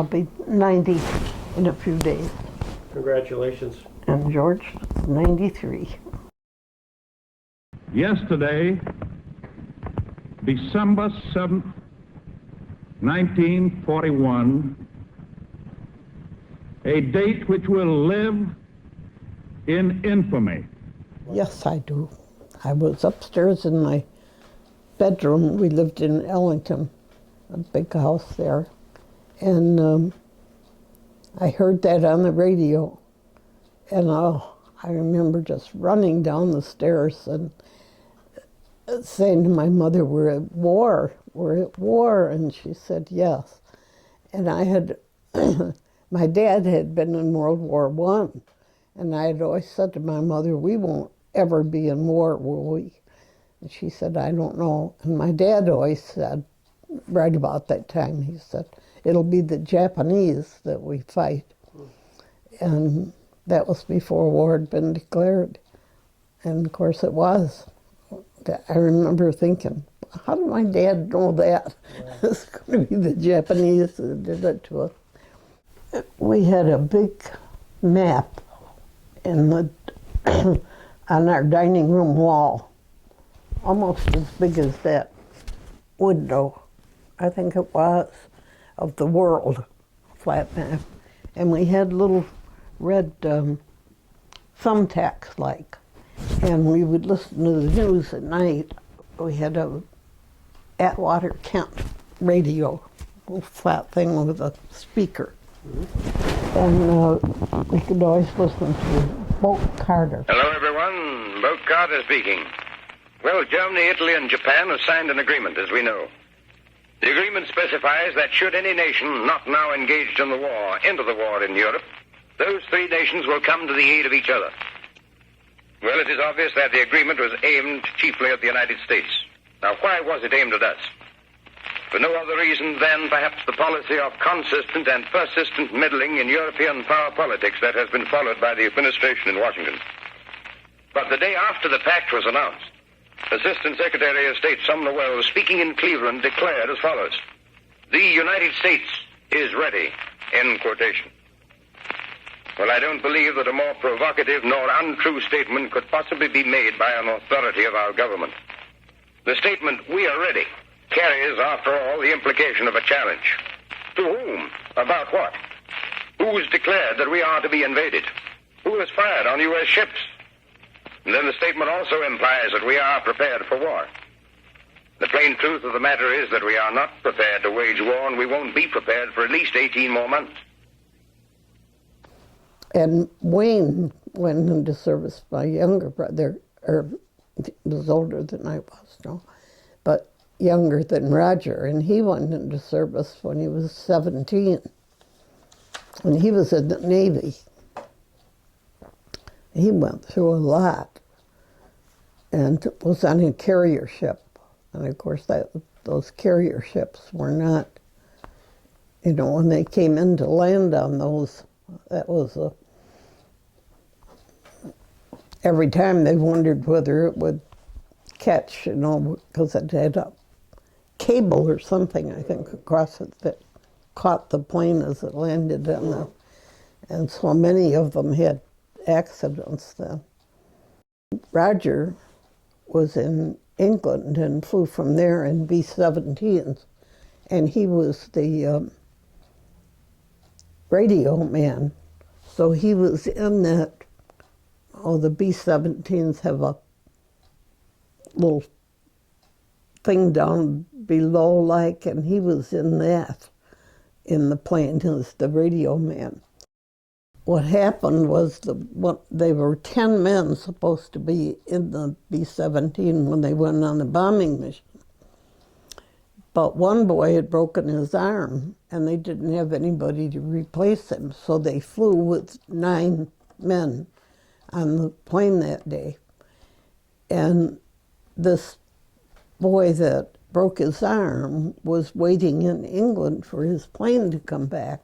I'll be 90 in a few days. Congratulations. And George, 93. Yesterday, December 7th, 1941, a date which will live in infamy. Yes, I do. I was upstairs in my bedroom. We lived in Eliington, a big house there. And I heard that on the radio. And I remember just running down the stairs and saying to my mother, "We're at war, we're at war." And she said, "Yes." And I had, my dad had been in World War I. And I had always said to my mother, "We won't ever be in war, will we?" And she said, "I don't know." And my dad always said, right about that time, he said, "It'll be the Japanese that we fight." And that was before war had been declared. And of course it was. I remember thinking, how did my dad know that? It's going to be the Japanese that did it to us. We had a big map in the on our dining room wall, almost as big as that window, I think it was, of the world, flat map. And we had little red thumbtacks like, and we would listen to the news at night. We had a Atwater Kent radio, a little flat thing with a speaker. And we could always listen to Boake Carter. Hello, everyone. Boake Carter speaking. Well, Germany, Italy, and Japan have signed an agreement, as we know. The agreement specifies that should any nation not now engaged in the war enter the war in Europe, those three nations will come to the aid of each other. Well, it is obvious that the agreement was aimed chiefly at the United States. Now, why was it aimed at us? For no other reason than perhaps the policy of consistent and persistent meddling in European power politics that has been followed by the administration in Washington. But the day after the pact was announced, Assistant Secretary of State Sumner Welles, speaking in Cleveland, declared as follows: "The United States is ready," end quotation. Well, I don't believe that a more provocative nor untrue statement could possibly be made by an authority of our government. The statement, "We are ready," carries, after all, the implication of a challenge. To whom? About what? Who has declared that we are to be invaded? Who has fired on U.S. ships? And then the statement also implies that we are prepared for war. The plain truth of the matter is that we are not prepared to wage war, and we won't be prepared for at least 18 more months. And Wayne went into service, my younger brother, or he was older than I was, no, but younger than Roger, and he went into service when he was 17. And he was in the Navy. He went through a lot and was on a carrier ship. And of course, those carrier ships were not, you know, when they came in to land on those, that was every time they wondered whether it would catch, you know, because it had a cable or something, I think, across it that caught the plane as it landed on the, and so many of them had accidents then. Roger was in England and flew from there in B-17s, and he was the radio man. So he was in that, the B-17s have a little thing down below like, and he was in that, in the plane as the radio man. What happened was they were 10 men supposed to be in the B-17 when they went on the bombing mission. But one boy had broken his arm, and they didn't have anybody to replace him, so they flew with 9 men on the plane that day. And this boy that broke his arm was waiting in England for his plane to come back.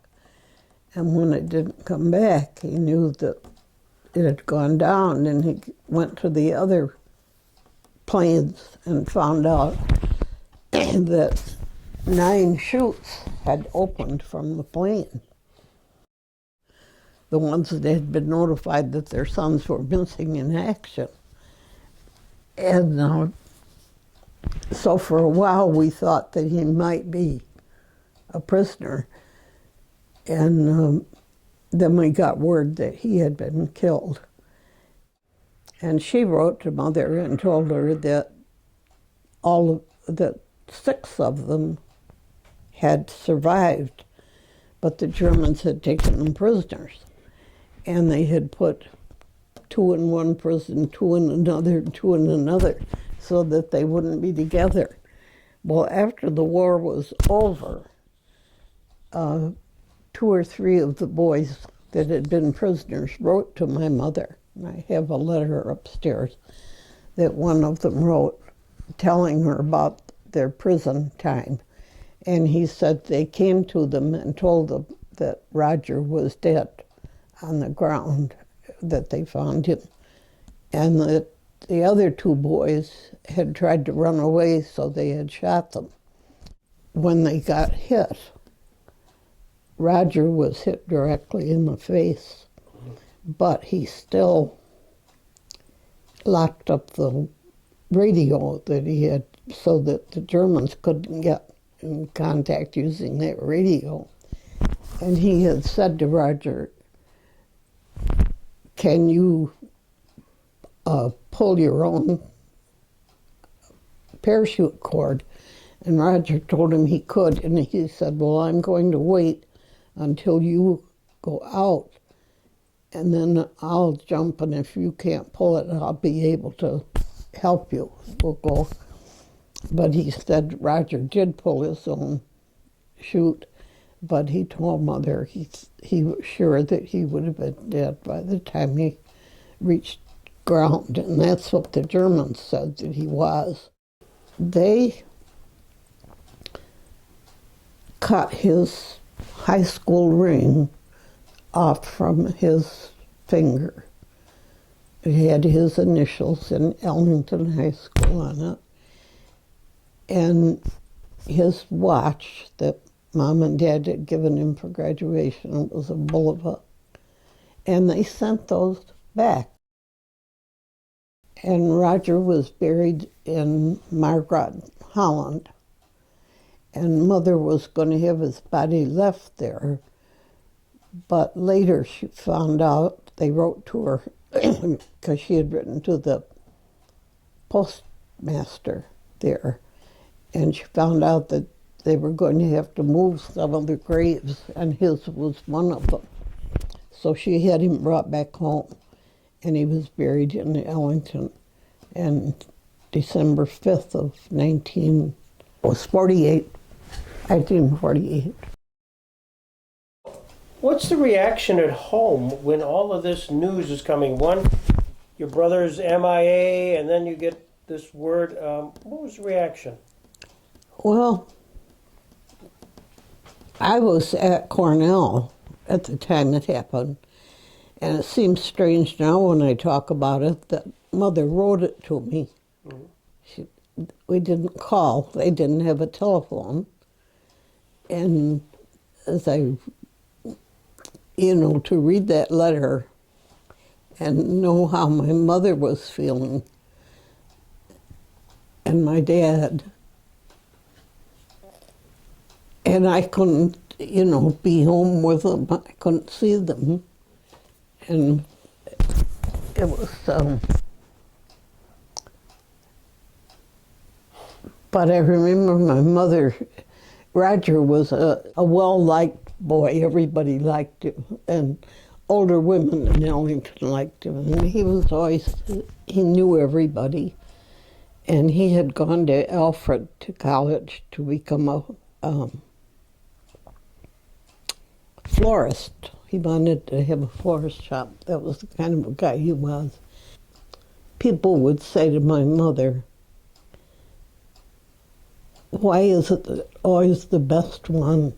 And when it didn't come back, he knew that it had gone down, and he went to the other planes and found out that 9 chutes had opened from the plane. The ones that had been notified that their sons were missing in action. And so for a while we thought that he might be a prisoner. And then we got word that he had been killed. And she wrote to Mother and told her that that 6 of them had survived, but the Germans had taken them prisoners. And they had put 2 in one prison, 2 in another, 2 in another, so that they wouldn't be together. Well, after the war was over, 2 or 3 of the boys that had been prisoners wrote to my mother. And I have a letter upstairs that one of them wrote telling her about their prison time. And he said they came to them and told them that Roger was dead on the ground, that they found him, and that the other 2 boys had tried to run away, so they had shot them. When they got hit, Roger was hit directly in the face, but he still locked up the radio that he had so that the Germans couldn't get in contact using that radio. And he had said to Roger, "Can you pull your own parachute cord?" And Roger told him he could, and he said, "Well, I'm going to wait until you go out, and then I'll jump, and if you can't pull it, I'll be able to help you. We'll go." But he said Roger did pull his own chute, but he told Mother he was sure that he would have been dead by the time he reached ground, and that's what the Germans said that he was. They cut his high school ring off from his finger. It had his initials in Eliington High School on it. And his watch that Mom and Dad had given him for graduation was a Bulova. And they sent those back. And Roger was buried in Margrad, Holland. And Mother was going to have his body left there. But later she found out, they wrote to her, because she had written to the postmaster there, and she found out that they were going to have to move some of the graves, and his was one of them. So she had him brought back home, and he was buried in Eliington. And December 5th of 1948. What's the reaction at home when all of this news is coming? One, your brother's MIA, and then you get this word. What was the reaction? Well, I was at Cornell at the time it happened, and it seems strange now when I talk about it that Mother wrote it to me. Mm-hmm. We didn't call. They didn't have a telephone. And as I, to read that letter and know how my mother was feeling and my dad, and I couldn't, be home with them. I couldn't see them. And it was, but I remember my mother, Roger was a well-liked boy. Everybody liked him. And older women in Eliington liked him. And he was always, he knew everybody. And he had gone to Alfred to college to become a florist. He wanted to have a florist shop. That was the kind of a guy he was. People would say to my mother, "Why is it that always the best one?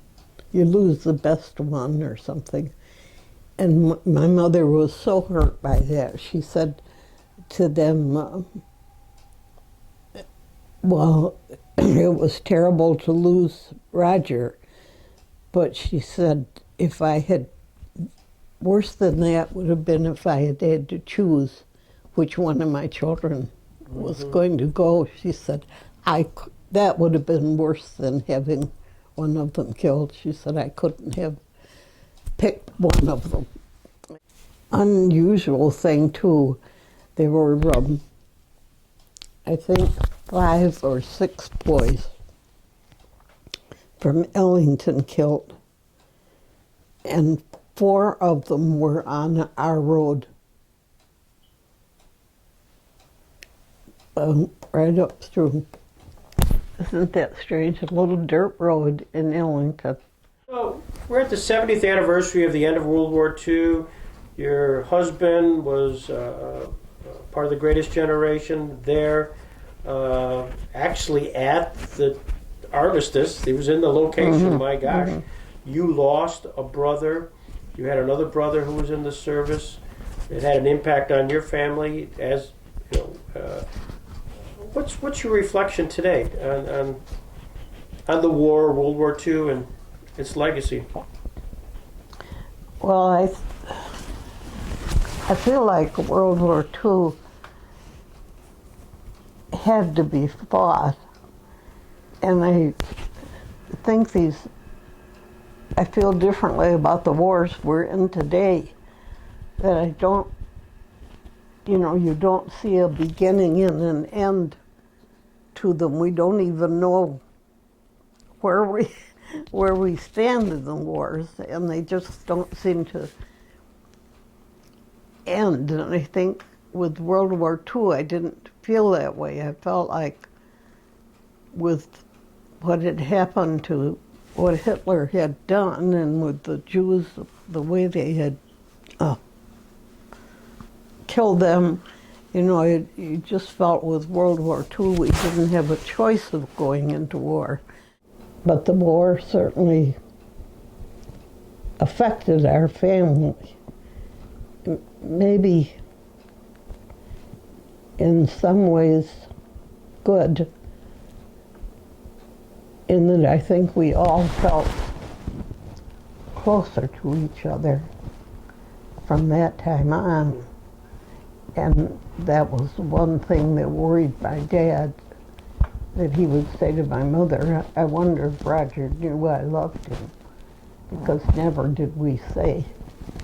You lose the best one," or something. And my mother was so hurt by that. She said to them, "Well, it was terrible to lose Roger, but she said if I had, worse than that would have been if I had to choose which one of my children was going to go. She said, that would have been worse than having one of them killed. She said I couldn't have picked one of them. Unusual thing too, there were, I think, 5 or 6 boys from Eliington killed, and 4 of them were on our road. Right up through. Isn't that strange? A little dirt road in Eliington. So we're at the 70th anniversary of the end of World War II. Your husband was part of the Greatest Generation there, actually at the armistice. He was in the location, my gosh. You lost a brother. You had another brother who was in the service. It had an impact on your family. As you know, what's your reflection today on the war, World War II, and its legacy? Well, I feel like World War II had to be fought, and I think I feel differently about the wars we're in today, that I don't, you don't see a beginning and an end to them. We don't even know where we stand in the wars, and they just don't seem to end. And I think with World War II, I didn't feel that way. I felt like with what had happened to what Hitler had done, and with the Jews, the way they had killed them, you just felt with World War II we didn't have a choice of going into war. But the war certainly affected our family. Maybe in some ways good, in that I think we all felt closer to each other from that time on. And that was one thing that worried my dad, that he would say to my mother, I wonder if Roger knew I loved him, because never did we say,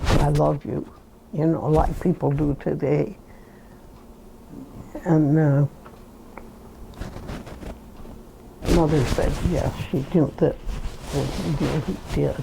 I love you, like people do today. And Mother said, yes, she knew that he did.